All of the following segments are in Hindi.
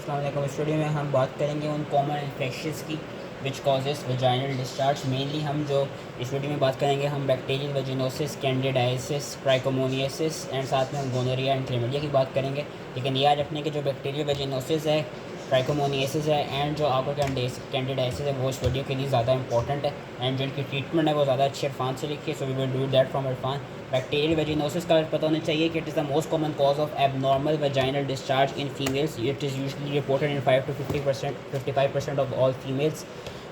अस्सलाम वालेकुम। इस वीडियो में हम बात करेंगे उन कॉमन इन्फेक्शंस की विच कॉजेज़ वेजाइनल डिस्चार्ज। मेनली हम जो इस वीडियो में बात करेंगे हम bacterial vaginosis, candidiasis, trichomoniasis and साथ में हम गोनोरिया एंड क्लेमिडिया की बात करेंगे। लेकिन याद रखने के जो बैक्टीरियल वेजिनोसिस है, ट्राइकोमोनियासिस है एंड जो आपका कैंडिडाइसिस है वो इस वीडियो के लिए ज़्यादा इंपॉर्टेंट है एंड जिनकी ट्रीटमेंट है वो ज़्यादा अच्छी इरफान से लिखी है। So we will do that from Irfan. Bacterial vaginosis का पता होना चाहिए कि it is the most common cause of abnormal vaginal discharge in females. It is usually reported in 5 to 55% of all females.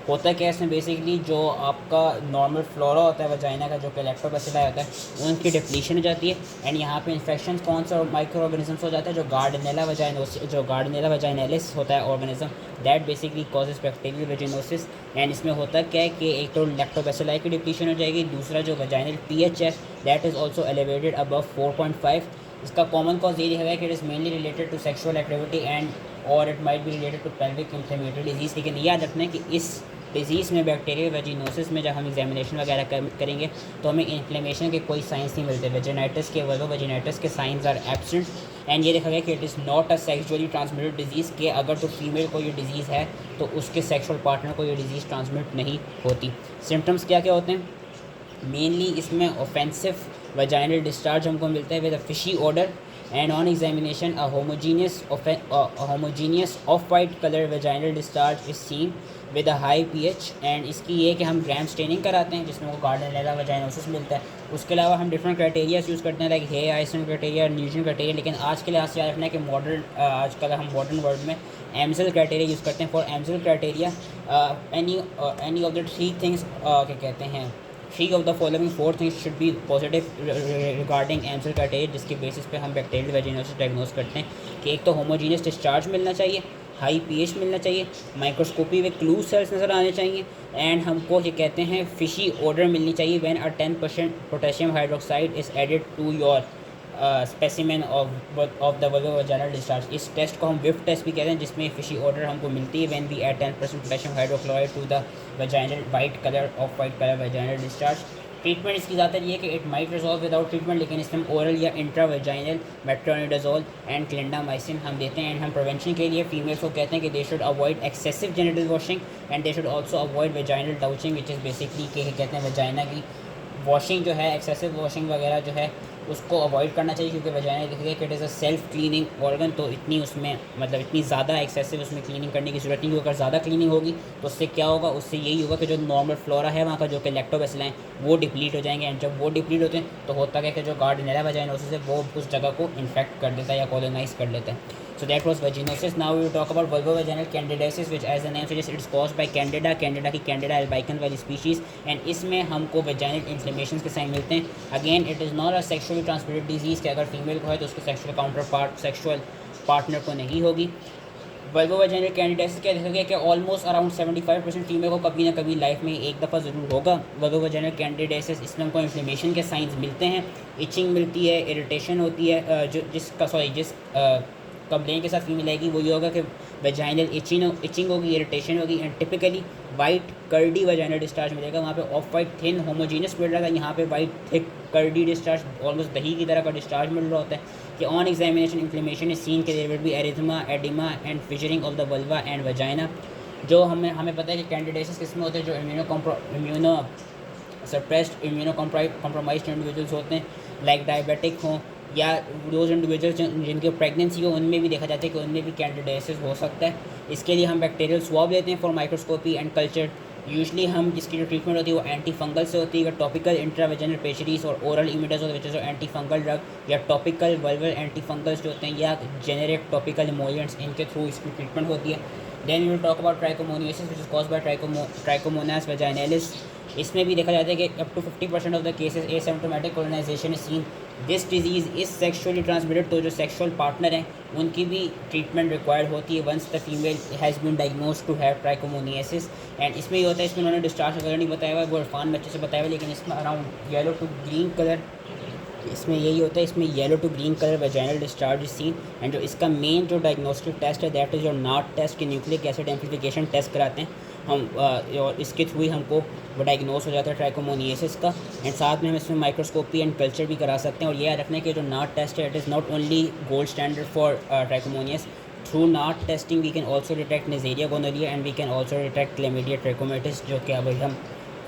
होता क्या है इसमें बेसिकली जो आपका नॉर्मल फ्लोरा होता है वजाइना का, जो कि लैक्टोबैसिलाई होता है, उनकी डिप्लीशन हो जाती है एंड यहाँ पे इन्फेक्शन कौन सा माइक्रो ऑर्गेनिजम्स हो जाता है, जो गार्डनेला वजाइनलिस होता है organism, that basically causes bacterial vaginosis. And इसमें होता क्या है कि एक तो लैक्टोबैसिलाई की डिप्लीशन हो जाएगी, दूसरा जो वजाइनल पीएच है that is also elevated above 4.5। इसका कॉमन कॉज ये है कि it is mainly related to sexual activity and और it might be related to pelvic inflammatory disease. लेकिन याद रखना है कि इस डिजीज़ में बैक्टीरियल वेजिनोसिस में जब हम एग्जामिनेशन वगैरह करेंगे तो हमें इन्फ्लेमेशन के कोई साइंस नहीं मिलते। वेजिनाइटिस के वेजिनाइटिस के साइंस आर एब्सेंट एंड ये देखा गया कि it is not a sexually transmitted disease के अगर तो फीमेल को ये डिज़ीज़ है तो उसके सेक्सुअल पार्टनर को ये डिज़ीज़ ट्रांसमिट नहीं होती। सिम्टम्स क्या क्या होते हैं? मेनली इसमें ऑफेंसिव वजाइनल डिस्चार्ज हमको मिलता है with a fishy order and on examination a homogeneous of white colour vaginal discharge is seen with a high pH. And इसकी ये कि हम ग्राम स्टेनिंग कराते हैं जिसमें वो गार्डनेला वजाइनोसिस मिलता है। उसके अलावा हम डिफरेंट क्राइटेरियाज यूज़ करते हैं लाइक हे आइसन क्राइटेरिया, न्यूजन क्राइटेरिया। लेकिन आज के लिहाज से याद रखना है कि आजकल हम मॉडर्न वर्ल्ड में एमसेल क्राइटेरिया यूज़ करते हैं। For Amsel criteria any of the three things क्या कहते हैं, three of the following four things should be positive regarding Amsel criteria, जिसके बेसिस पे हम बैक्टीरियल वेजिनोसिस डायग्नोस करते हैं कि एक तो होमोजीनियस डिस्चार्ज मिलना चाहिए, हाई पीएच मिलना चाहिए, माइक्रोस्कोपी में क्लू सेल्स नज़र आने चाहिए एंड हमको ये कहते हैं फिशी ऑर्डर मिलनी चाहिए when a 10% potassium hydroxide is added to your specimen of the vaginal discharge. इस टेस्ट को हम विफ टेस्ट भी कहते हैं जिसमें फिशी ऑर्डर हमको मिलती है when we add 10% potassium hydrochloride to the vaginal white colour vaginal discharge. Treatment इसकी ज़्यादातर ये कि it might resolve without treatment, लेकिन इसमें ओरल या इंट्रावेजाइनल मेट्रोनिडाजोल एंड क्लिंडामाइसिन हम देते हैं। एंड हम प्रिवेंशन के लिए फीमेल्स को कहते हैं कि they should avoid excessive genital washing and they should also avoid vaginal douching which is basically कि कहते हैं वजाइना की वॉशिंग जो है, एक्सेसिव वॉशिंग वगैरह जो है उसको अवॉइड करना चाहिए क्योंकि वजाइना देखिए कि it is a self cleaning organ, तो इतनी उसमें मतलब इतनी ज़्यादा एक्सेसिव उसमें क्लीनिंग करने की ज़रूरत नहीं होगी। अगर ज़्यादा क्लीनिंग होगी तो उससे क्या होगा, उससे यही होगा कि जो नॉर्मल फ्लोरा है वहाँ का जो कि लैक्टोबैसिलाई हैं वो डिप्लीट हो जाएंगे एंड जब वो डिप्लीट होते हैं तो होता क्या कि जो गार्डनेला वजाइनोसिस है वो उस जगह को इन्फेक्ट कर देता है या कॉलोनाइज कर लेता है। So that was vaginosis. Now we will talk about vulvovaginal candidiasis, which as the name suggests it's caused by candida की candida albicans वाली species and इसमें हमको vaginal inflammations के साइन मिलते हैं। Again it is not a sexually transmitted disease कि अगर फीमेल को है तो उसके सेक्सुअल काउंटरपार्ट सेक्सुअल पार्टनर को नहीं होगी। वल्वोवाजिनल कैंडिडाइसिस क्या देखा गया कि ऑलमोस्ट अराउंड 75% फीमेल को कभी ना कभी लाइफ में एक दफ़ा ज़रूर होगा वल्वोवाजिनल कैंडिडाइसिस। इसमें हमको इन्फ्लेमेशन के साइंस मिलते हैं, इचिंग मिलती है, इरिटेशन होती है। जिस कंप्लेन के साथ फीमेल आएगी वो ये होगा कि वेजाइनल इचिंग होगी, इरिटेशन होगी and typically white curdy vaginal discharge मिलेगा। वहाँ पे ऑफ वाइट थिन होमोजीनियस मिल रहा था, यहाँ पे white thick curdy discharge almost दही की तरह का डिस्चार्ज मिल रहा होता है कि on examination inflammation is seen के there will be erythema, oedema and fissuring of the vulva and vagina. जो हमें पता है कि कैंडिडाइसिस किसमें होते हैं, जो immuno suppressed immuno compromised individuals होते हैं लाइक डायबिटिक हों या दोज इंडिविजुअल्स जिनके प्रेगनेंसी हो उनमें भी देखा जाता है कि उनमें भी कैंडिडाइसिस हो सकता है। इसके लिए हम बैक्टीरियल स्वाब लेते हैं for microscopy and culture. Usually हम जिसकी जो ट्रीटमेंट होती है वो एंटी फंगल से होती है, टॉपिकल इंट्रावेजिनल पेशरीज और oral imidazole which is anti fungal drug या टॉपिकल वल्वल एंटी फंगल्स जो होते हैं या जेनेरिक टॉपिकल इमोलिएंट्स, इनके थ्रू इसकी ट्रीटमेंट होती है। Then we will talk about trichomoniasis which is caused by trichomonas vaginalis. इसमें भी देखा जाता है कि up to 50% of the cases asymptomatic colonisation is seen. This disease is sexually transmitted, तो जो सेक्शुअल पार्टनर हैं उनकी भी ट्रीटमेंट रिक्वायर्ड होती है once the female has been diagnose to have trichomoniasis. And इसमें ये होता है, इसमें उन्होंने डिस्चार्ज वगैरह नहीं बताया हुआ, वो इरफान बच्चे से बताया हुआ, लेकिन इसमें around yellow to green colour इसमें यही होता है, इसमें yellow to green colour vaginal discharge seen. And जो इसका मेन जो डायग्नोस्टिक टेस्ट है that is your NAAT test के न्यूक्लिक एसिड एम्प्लीफिकेशन टेस्ट कराते हैं हम और इसके थ्रू ही हमको वो डायग्नोस हो जाता है ट्राइकोमोनियासिस का। एंड साथ में हम इसमें माइक्रोस्कोपी एंड कल्चर भी करा सकते हैं। और ये याद रखना है कि जो नाट टेस्ट है it is not only gold standard for trichomoniasis, through NAAT testing we can also detect Neisseria gonorrhoea and we can also detect Chlamydia trachomatis, जो कि अभी हम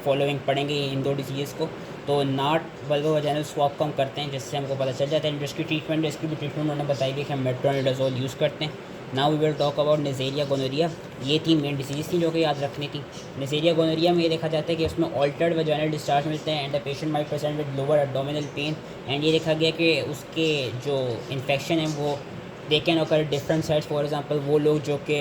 फॉलोइंग पढ़ेंगे इन दो डिजीज़ को। तो नाट वल्वो वजाइनल स्वैब को हम करते हैं, जिससे हमको पता चल जाता है। जिसकी ट्रीटमेंट, इसकी भी ट्रीटमेंट उन्होंने बताई गई कि हम मेट्रोनिडाज़ोल यूज़ करते हैं। Now we will talk about Neisseria gonorrhoea. ये 3 मेन डिसीज़ थी जो कि याद रखनी थी। नेज़ेरिया गोनोरिया में ये देखा जाता है कि उसमें ऑल्टर्ड वजाइनल डिस्चार्ज मिलते हैं and the patient might present with lower abdominal pain. And ये देखा गया कि उसके जो इन्फेक्शन है वो they can occur different sides. For example वो लोग जो कि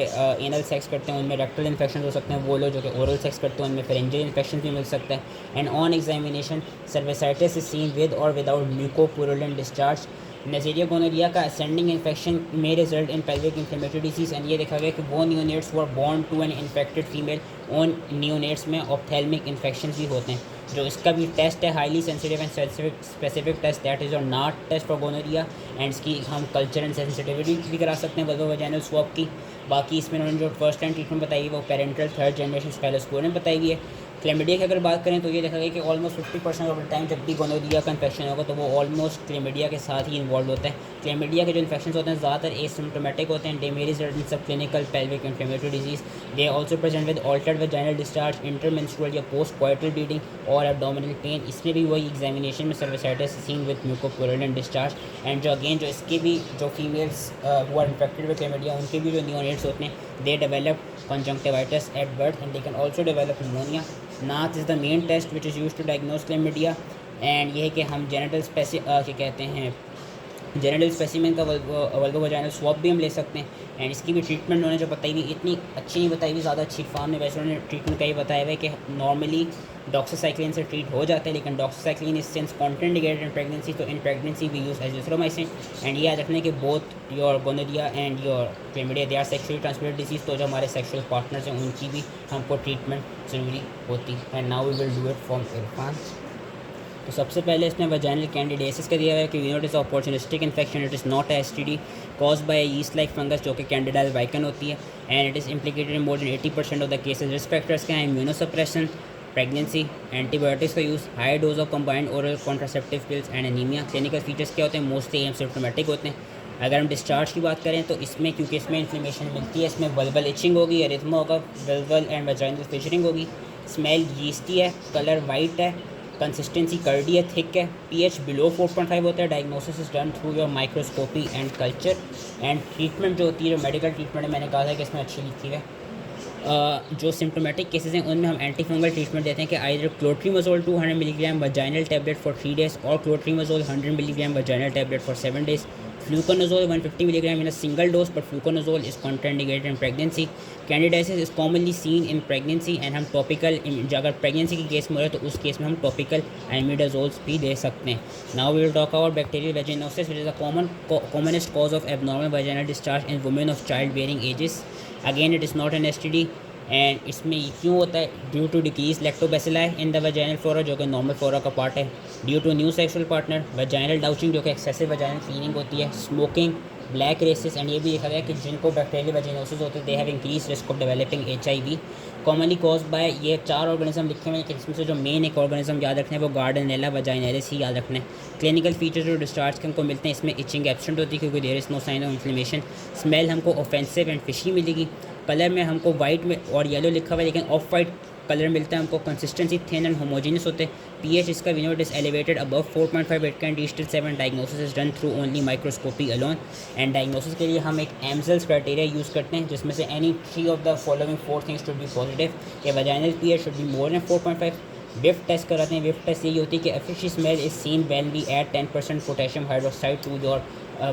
एनल सेक्स करते हैं उनमें रेक्टल इन्फेक्शन हो सकते हैं, वो लोग जो कि ओरल सेक्स करते हैं उनमें फेरेंजियल इन्फेक्शन भी मिल सकता है। And on examination cervicitis is seen with or without mucopurulent discharge. Neisseria gonorrhoea का असेंडिंग इन्फेक्शन में result in pelvic inflammatory disease. And ये देखा गया कि वो neonates were born to an infected female. उन नियोनेट्स में ऑप्थेल्मिक इन्फेक्शन भी होते हैं। जो इसका भी टेस्ट है highly sensitive and specific test, that is our NAAT test for gonorrhoea. And इसकी हम कल्चर एंड सेंसिटिविटी भी करा सकते हैं वल्वो वजाइनल स्वैब की। बाकी इसमें उन्होंने जो फर्स्ट टाइम ट्रीटमेंट बताई है वो पेरेंटल 3rd जनरेशन स्फेलोस्पोरिन बताई गई है। क्लेमिडिया की अगर बात करें तो ये देखा गया कि ऑलमोस्ट 50% ऑफ द टाइम जब भी गोनोरिया का इन्फेक्शन होगा तो वो ऑलमोस्ट क्लेमिडिया के साथ ही इन्वॉल्व होता है। क्लेमिडिया के जो इन्फेक्शन होते हैं ज़्यादातर एसिम्प्टोमेटिक होते हैं। दे मे result in sub clinical pelvic inflammatory disease. They also present with altered vaginal discharge, intermenstrual या पोस्ट कोइटल ब्लीडिंग और एब्डोमिनल पेन। इसमें भी वही एग्जामिनेशन में cervicitis seen with mucopurulent discharge. And जो अगेन जो इसके भी जो females who are infected with chlamydia उनके भी जो नियोनेट्स होते हैं they develop conjunctivitis at birth and they can also develop pneumonia. NAT is the main test which is used to diagnose chlamydia and ये है कि हम जेनिटल क्या कहते हैं जेनिटल स्पेसिमेन का वल्वो वजाइनल स्वैब भी हम ले सकते हैं। एंड इसकी भी ट्रीटमेंट उन्होंने जो बताई हुई इतनी अच्छी नहीं बताई हुई, ज़्यादा अच्छी फार्म में वैसे उन्होंने ट्रीटमेंट का ये बताया हुआ है कि नॉर्मली डॉक्सासाइक्लिन से ट्रीट हो जाता है, लेकिन doxycycline is since contraindicated in pregnancy, तो in pregnancy we use azithromycin. And ये याद रखने के both your gonorrhoea and your chlamydia they are sexually transmitted disease, तो जो हमारे सेक्शुअल पार्टनर्स हैं उनकी भी हमको ट्रीटमेंट ज़रूरी होती है। And now we will do it from Irfan. तो सबसे पहले इसमें वजाइनल कैंडिडियासिस का दिया हुआ है कि unit is opportunistic infection, it is not STD cause by yeast like fungus जो कि कैंडिडा अल्बाइकन होती है। And it is इम्प्लिकेटेड in more than 80% of the cases. Risk factors क्या हैं? इम्यूनोसप्रेशन, प्रेगनेंसी, एंटीबायोटिक्स का use, high dose of combined oral contraceptive pills and anaemia. Clinical features क्या होते हैं? मोस्टली एसिम्प्टोमेटिक होते हैं। अगर हम डिस्चार्ज की बात करें तो इसमें क्योंकि इसमें इन्फ्लेमेशन मिलती है, इसमें वल्वल इचिंग होगी, एरिथमा होगा, वल्वल एंड वजाइनल फिशरिंग होगी। स्मेल यीस्टी है, कलर वाइट है, कंसिस्टेंसी कर्डी है, थिक है, पीएच बिलो 4.5 होता है। Diagnosis is done through your microscopy and culture. And treatment जो होती है, जो मेडिकल ट्रीटमेंट है, मैंने कहा था कि इसमें अच्छी लिखी है। जो सिम्टोमेटिक केसेस हैं उनमें हम एंटी फंगल ट्रीटमेंट देते हैं कि either clotrimazole 200 milligram vaginal tablet for 3 days और clotrimazole 100 milligram vaginal tablet for 7 days। Fluconazole 150 milligram in a single dose, but fluconazole is contraindicated in pregnancy. Candidiasis is commonly seen in pregnancy and हम टॉपिकल, अगर प्रेगनेंसी के केस में हो रहा है तो उस केस में हम टॉपिकल एमिडाजोल्स भी दे सकते हैं। Now we will talk about bacterial vaginosis which is a commonest cause of abnormal vaginal discharge in women of child bearing ages. Again it is not an STD and इसमें क्यों होता है? Due to decrease lactobacilli in the vaginal flora जो कि नॉर्मल फ्लोरा का पार्ट है, due to new sexual partner, vaginal douching जो कि एक्सेसिव वजाइनल क्लीनिंग होती है, स्मोकिंग, ब्लैक रेसिस। एंड ये भी देखा गया कि जिनको बैक्टीरियल वजाइनोसिस होते हैं they have increase risk of developing HIV। Commonly cause by ये 4 ऑर्गेनिज्म लिखे हुए हैं, इसमें से जो मेन एक ऑर्गेनिज्म याद रखना है वो गार्डनेला वजाइनैलिस ही याद रखना है। क्लिनिकल फीचर्स जो डिस्चार्ज के हमको मिलते हैं, इसमें इचिंग एब्सेंट होती है क्योंकि there is no sign of inflammation. Smell हमको ऑफेंसिव एंड फिशी मिलेगी। कलर में हमको वाइट में और येलो लिखा हुआ है, लेकिन ऑफ वाइट कलर मिलता है हमको। कंसिस्टेंसी थिन एंड होमोजीनियस होते हैं। पीएच इसका we is elevated above 4.5, it can reach till 7। Diagnosis is done through only microscopy alone. And diagnosis के लिए हम एक एम्सल्स क्राइटेरिया यूज़ करते हैं जिसमें से any 3 of the following 4 things should be positive. ये vaginal pH should be more than 4.5। Whiff test कराते हैं। विफ टेस्ट यही होती है कि a fishy smell is seen when we add 10% potassium hydroxide to your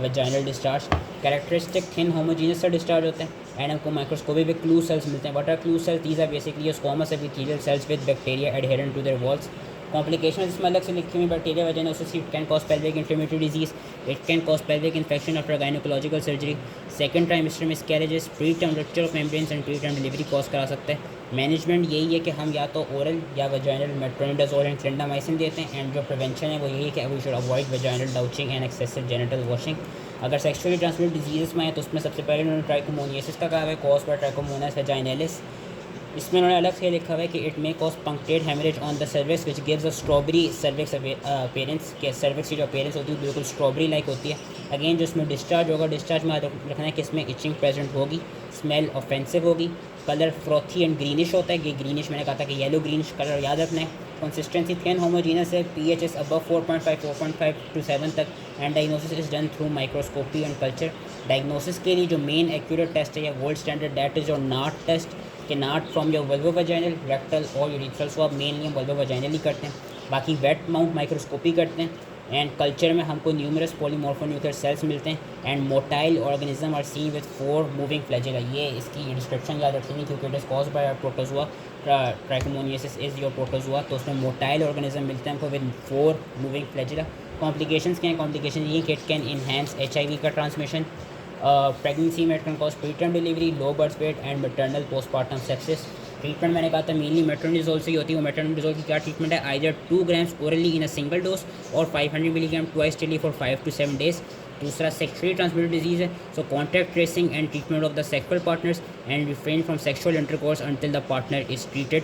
vaginal discharge. Characteristic thin homogeneous सा डिस्चार्ज होता है। एंड हमको माइक्रोस्कोपी पे क्लू सेल्स मिलते हैं। What are clue cells? These are basically squamous epithelial cells with bacteria adherent to their walls. Complication इसमें अलग से लिखी हुई bacteria vaginosis, it can cause pelvic inflammatory disease, it can cause pelvic infection after gynaecological surgery, second trimester miscarriages, preterm rupture of membranes and preterm delivery cause करा सकता है। मैनेजमेंट यही है कि हम या तो ओरल या वजाइनल मेट्रोनिडाजोल एंड क्लिंडामाइसिन देते हैं। एंड जो प्रिवेंशन है वो यही है कि we should avoid vaginal douching and excessive genital washing. अगर सेक्सुअली ट्रांसमिटेड डिजीज़ में है तो उसमें सबसे पहले उन्होंने ट्राइकोमोनियासिस का कहा है, कॉज बाय ट्राइकोमोनास वजाइनैलिस। इसमें उन्होंने अलग से लिखा हुआ है कि it may cause punctate haemorrhage on the cervix which gives a strawberry cervix appearance के सर्विक्स की जो अपीयरेंस होती है बिल्कुल स्ट्रॉबेरी लाइक होती है। अगेन जो इसमें डिस्चार्ज होगा, डिस्चार्ज में रखना है कि इसमें इचिंग प्रेजेंट होगी, स्मेल ऑफेंसिव होगी, कलर फ्रॉथी एंड ग्रीनिश होता है। ये ग्रीनिश मैंने कहा था कि येलो ग्रीनिश कलर याद रखना है। कंसिस्टेंसी थिन होमोजीनस है, पीएच इज अबव 4.5 टू 7 तक and diagnosis is done through microscopy and culture. Diagnosis के लिए जो मेन एक्यूरेट टेस्ट है या gold standard that is your NAAT test कि NAAT from your vulvovaginal, rectal और यूरिथ्रल स्वाब। मेनली हम वल्वोवाजाइनल ही करते हैं, बाकी वेट माउंट माइक्रोस्कोपी करते हैं। एंड कल्चर में हमको न्यूमरस पॉलीमॉर्फोन्यूक्लियर सेल्स मिलते हैं and motile organism are seen with 4 moving flagella. ये इसकी डिस्क्रिप्शन याद रखनी क्योंकि it is caused by protozoa, trichomoniasis is your protozoa. तो उसमें मोटाइल ऑर्गेनिज्म मिलते हैं हमको विद 4 मूविंग फ्लैजेला। कॉम्प्लिकेशंस क्या हैं? कॉम्प्लिकेशन ये कि इट कैन इन्हेंस HIV का ट्रांसमिशन, प्रेगनेंसी में it can cause preterm delivery, low birth weight and maternal postmortem sepsis. Treatment मैंने कहा था मेनली मेट्रोनिजोल से ही होती है। वो मेट्रोनिजोल की क्या ट्रीटमेंट है? Either 2 grams orally in a single dose और 500 milligram twice daily for 5 to 7 days. दूसरा सेक्सुअली ट्रांसमिटेड डिजीज़ है, so contact tracing and treatment of the sexual partners and refrain from sexual intercourse until the partner is treated.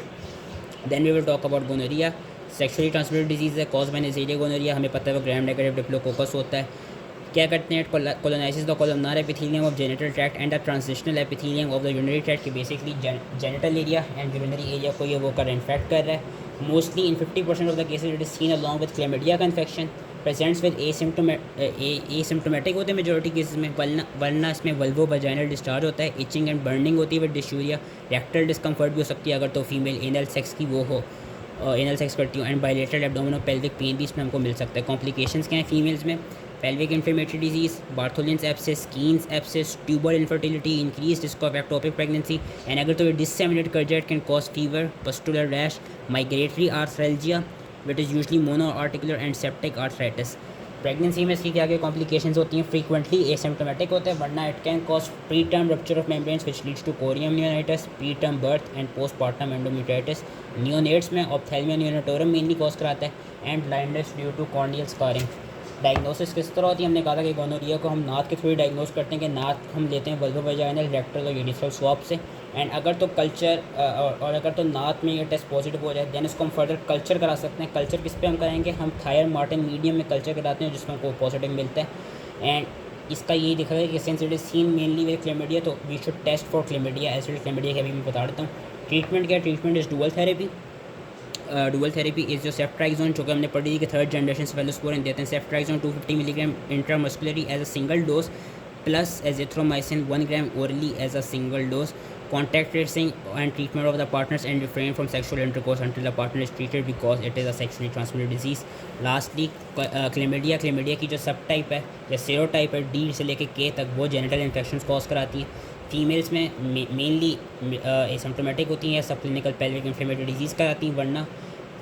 Then we will talk about gonorrhoea. Sexually transmitted disease है, कॉज बाय नेज़ेरिया गोनोरिया। हमें पता है वो ग्राम नेगेटिव डिप्लोकोकस होता है। क्या करते हैं? Colonises the columnar epithelium of genital tract and the transitional epithelium of the urinary tract की basically genital area and urinary area को ये वो कर इन्फेक्ट कर रहा है। Mostly in 50% of the cases it is seen along with chlamydia का इन्फेक्शन। प्रेजेंट्स विद एसिम्टोमेटिक होते हैं मेजोरिटी केसेस में, वरना इसमें वल्वोवाजाइनल डिस्चार्ज होता है, इचिंग एंड बर्निंग होती है विद डिस्यूरिया, रेक्टल डिस्कम्फर्ट भी हो सकती है अगर तो फीमेल एनल सेक्स की वो हो, एनल सेक्स करती हूँ, and bilateral abdominal pelvic pain भी इसमें हमको मिल सकता है। कॉम्प्लिकेशंस क्या हैं फीमेल्स में? pelvic inflammatory disease, Bartholin's abscess, Kearns abscess, tubal infertility, increased risk of ectopic pregnancy, and अगर तो ये disseminated कर जाए it can cause fever, pustular rash, migratory arthralgia, which is usually monoarticular and septic arthritis. Pregnancy में इसकी क्या क्या कॉम्प्लिकेशंस होती हैं? फ्रीक्वेंटली एसिम्टोमेटिक होते हैं, वरना it can cause preterm rupture of membranes which leads to chorioamnionitis, preterm birth and postpartum endometritis. Neonates में ऑप्थेल्मिया नियोनेटोरम मेनली कॉज कराता है and blindness due to corneal scarring. Diagnosis किस तरह होती है? हमने कहा था कि गोनोरिया को हम नाथ के थ्रू डायग्नोस करते हैं कि नाथ हम लेते हैं वल्वोवाजाइनल, रेक्टल और यूरिथ्रल स्वाब से। एंड अगर तो कल्चर और अगर तो नाथ में ये टेस्ट पॉजिटिव हो जाए देन इसको हम फर्दर कल्चर करा सकते हैं। कल्चर किस पे हम कराएंगे? हम थायर मार्टिन मीडियम में कल्चर कराते हैं जिसमें को पॉजिटिव मिलता है। एंड इसका यही दिखा है कि since it is seen mainly with chlamydia तो we should test for chlamydia एसिड क्लेमिडिया के अभी मैं बता देता हूँ। ट्रीटमेंट क्या? Treatment is dual therapy. Dual therapy is जो सेफ्ट्राइजोन जो कि हमने पढ़ी थी कि 3rd जनरेशन सेफेलोस्पोरिन देते हैं। Ceftriaxone 250 milligram intramuscularly as a single dose plus azithromycin 1 gram orally as a single dose. Contact tracing and treatment of the partners and refrain from sexual intercourse until the partner is treated because it is a sexually transmitted disease. Lastly, chlamydia की जो सब टाइप है या सेरोटाइप है D से लेके K तक वो जेनिटल इन्फेक्शन कॉज कराती है। फीमेल्स में मेनली एसिम्टोमेटिक होती हैं या सब क्लिनिकल पेल्विक इन्फ्लेमेटरी डिजीज़ कराती हैं, वरना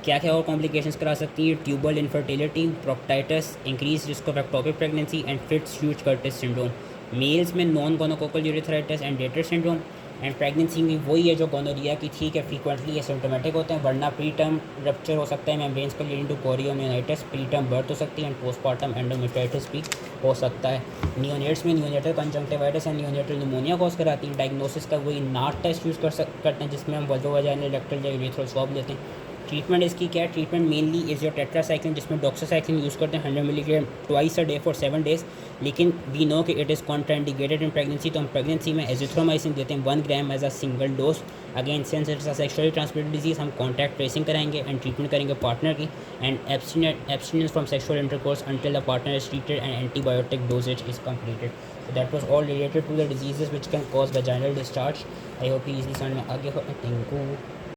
क्या क्या और कॉम्प्लिकेशंस करा सकती है? Tubal infertility, proctitis, increase risk of ectopic pregnancy and Fitz Hugh Curtis syndrome. Males में non gonococcal urethritis and Reiter syndrome. And pregnancy में वही है जो गोनोरिया की थी कि फ्रीक्वेंटली एसिम्टोमेटिक होते हैं, वरना प्री टर्म रप्चर हो सकता है मेम्ब्रेन्स का leading to chorioamnionitis, preterm birth हो सकती है एंड पोस्टपार्टम एंडोमेट्राइटिस भी हो सकता है। नियोनेट्स में neonatal conjunctivitis and neonatal pneumonia cause कराती है। डायग्नोसिस का वही नाट टेस्ट यूज़ करते हैं जिसमें हम वल्वोवाजाइनल, रेक्टल या यूरिथ्रल स्वाब लेते हैं। ट्रीटमेंट इसकी क्या है? Treatment mainly is your tetracycline जिसमें डॉक्सासाइक्लिन यूज़ करते हैं 100 milligram twice a day for 7 days. लेकिन वी नो कि it is contraindicated in pregnancy तो हम प्रेगनेंसी में एजिथ्रोमाइसिन देते हैं 1 gram as a single dose. Again since it's a sexually transmitted disease हम कॉन्टैक्ट ट्रेसिंग कराएंगे एंड ट्रीटमेंट करेंगे पार्टनर की and abstinence from sexual intercourse until the partner is treated and antibiotic doses is completed. So that was all related to the diseases which can cause vaginal discharge. I hope you easily समझ में आ गया हो। Thank you.